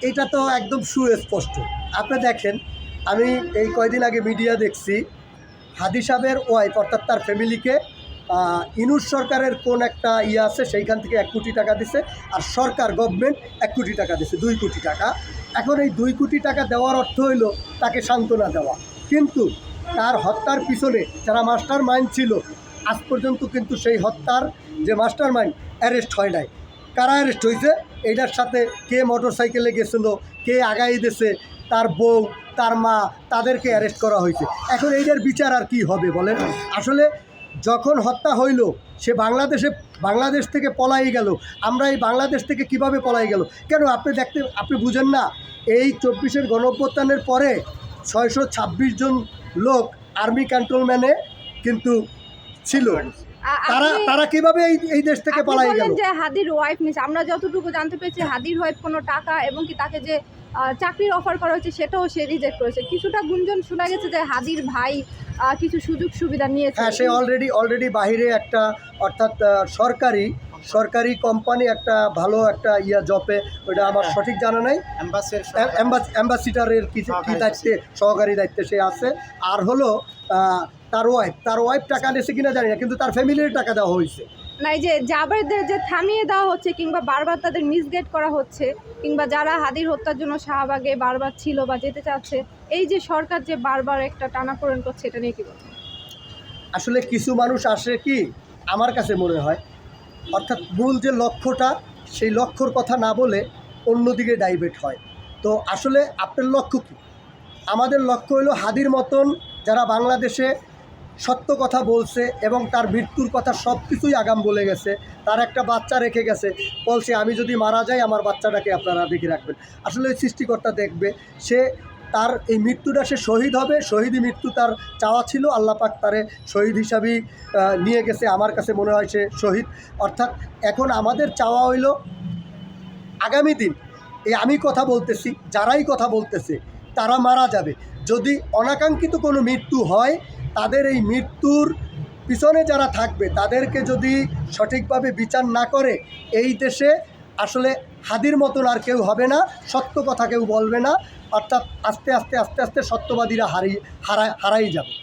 এটা তো একদম সুস্পষ্ট। আপনি দেখেন, আমি এই কয়দিন আগে মিডিয়া দেখছি, হাদি সাহেবের ওয়াইফ অর্থাৎ তার ফ্যামিলিকে ইনুস সরকারের কোন একটা আছে সেইখান থেকে 1 কোটি টাকা দিছে, আর সরকার গভর্নমেন্ট 1 কোটি টাকা দিছে, 2 কোটি টাকা। এখন এই 2 কোটি টাকা দেওয়ার অর্থ হইল তাকে সান্ত্বনা দেওয়া, কিন্তু তার হত্যার পিছনে যারা মাস্টার মাইন্ড ছিল আজ পর্যন্ত কিন্তু সেই হত্যার যে মাস্টার মাইন্ড অ্যারেস্ট হয় নাই। কারা অ্যারেস্ট হয়েছে? এইটার সাথে কে মোটর সাইকেলে গেছিল, কে আগাই দিয়েছে, তার বউ, তার মা, তাদেরকে অ্যারেস্ট করা হয়েছে। এখন এইটার বিচার আর কি হবে বলেন? আসলে যখন হত্যা হইল সে বাংলাদেশ থেকে পলাই গেল। আমরা এই বাংলাদেশ থেকে কিভাবে পলাই গেল? কেন আপনি বুঝেন না? এই 24-এর গণঅভ্যুত্থানের পরে 626 জন লোক আর্মি ক্যান্টনমেন্টে কিন্তু ছিল। তারা কিভাবে এই দেশ থেকে পলাই গেল? যে হাদির ওয়াইফ নিছে, আমরা যতটুকু জানতে পেরেছি হাদির ওয়াইফ কোনো টাকা এবং কি তাকে যে চাকরির অফার করা হয়েছে সেটাও সে রিজেক্ট করেছে। কিছুটা গুঞ্জন শোনা গেছে যে হাদির ভাই কিছু সুযোগ সুবিধা নিয়েছে। হ্যাঁ, সে অলরেডি বাহিরে একটা অর্থাৎ সরকারি কোম্পানি একটা ভালো একটা জবে, ওইটা আমার সঠিক জানা নাই, অ্যাম্বাসিডারের কি দায়িত্বে, সহকারী দায়িত্বে সে আছে। আর হলো তার ওয়াইফ টাকা নিয়েছে কিনা জানি না, কিন্তু তার ফ্যামিলির টাকা দেওয়া হয়েছে। না, এই যে জাবেরদের যে থামিয়ে দেওয়া হচ্ছে কিংবা বারবার তাদের মিসগাইড করা হচ্ছে, কিংবা যারা হাদির হত্যার জন্য শাহবাগে বারবার ছিল বা যেতে চাচ্ছে, এই যে সরকার যে বারবার একটা টানাপোড়েন করছে, এটা নিয়ে কি বলছেন? আসলে কিছু মানুষ আসে কি আমার কাছে মনে হয়, অর্থাৎ মূল যে লক্ষ্যটা সেই লক্ষ্যর কথা না বলে অন্যদিকে ডাইভার্ট হয়। তো আসলে আপনার লক্ষ্য কী? আমাদের লক্ষ্য হলো হাদির মতন যারা বাংলাদেশে সত্য কথা বলছে এবং তার মৃত্যুর কথা সব কিছুই আগাম বলে গেছে, তার একটা বাচ্চা রেখে গেছে, বলছে আমি যদি মারা যাই আমার বাচ্চাটাকে আপনারা দেখে রাখবেন। আসলে সৃষ্টিকর্তা দেখবে, সে তার এই মৃত্যুটা সে শহীদ হবে, শহীদি মৃত্যু তার চাওয়া ছিল, আল্লাহ পাক তারে শহীদ হিসাবেই নিয়ে গেছে। আমার কাছে মনে হয় সে শহীদ। অর্থাৎ এখন আমাদের চাওয়া হইল আগামী দিন আমি কথা বলতেছি, যারাই কথা বলতেছে তারা মারা যাবে, যদি অনাকাঙ্ক্ষিত কোনো মৃত্যু হয়, তাদের এই মৃত্যুর পিছনে যারা থাকবে তাদেরকে যদি সঠিকভাবে বিচার না করে এই দেশে আসলে হাদির মতন আর কেউ হবে না, সত্য কথা কেউ বলবে না। অর্থাৎ আস্তে আস্তে সত্যবাদীরা হারাই যাবে।